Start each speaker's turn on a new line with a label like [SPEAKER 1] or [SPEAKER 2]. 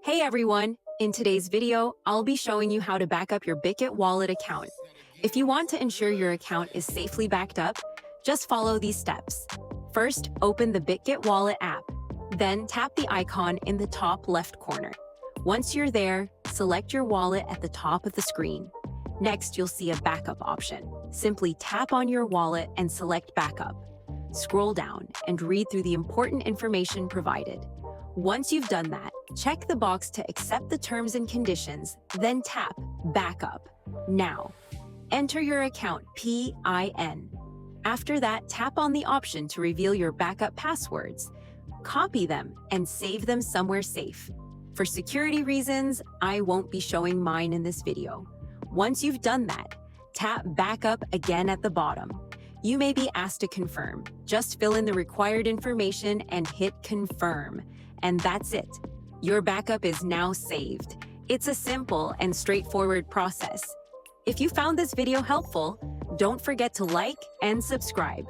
[SPEAKER 1] Hey everyone! In today's video, I'll be showing you how to back up your Bitget Wallet account. If you want to ensure your account is safely backed up, just follow these steps. First, open the Bitget Wallet app. Then tap the icon in the top left corner. Once you're there, select your wallet at the top of the screen. Next, you'll see a backup option. Simply tap on your wallet and select Backup. Scroll down and read through the important information provided. Once you've done that, check the box to accept the terms and conditions, then tap Backup. Now, enter your account PIN. After that, tap on the option to reveal your backup passwords. Copy them and save them somewhere safe. For security reasons, I won't be showing mine in this video. Once you've done that, tap Backup again at the bottom. You may be asked to confirm. Just fill in the required information and hit Confirm. And that's it. Your backup is now saved. It's a simple and straightforward process. If you found this video helpful, don't forget to like and subscribe.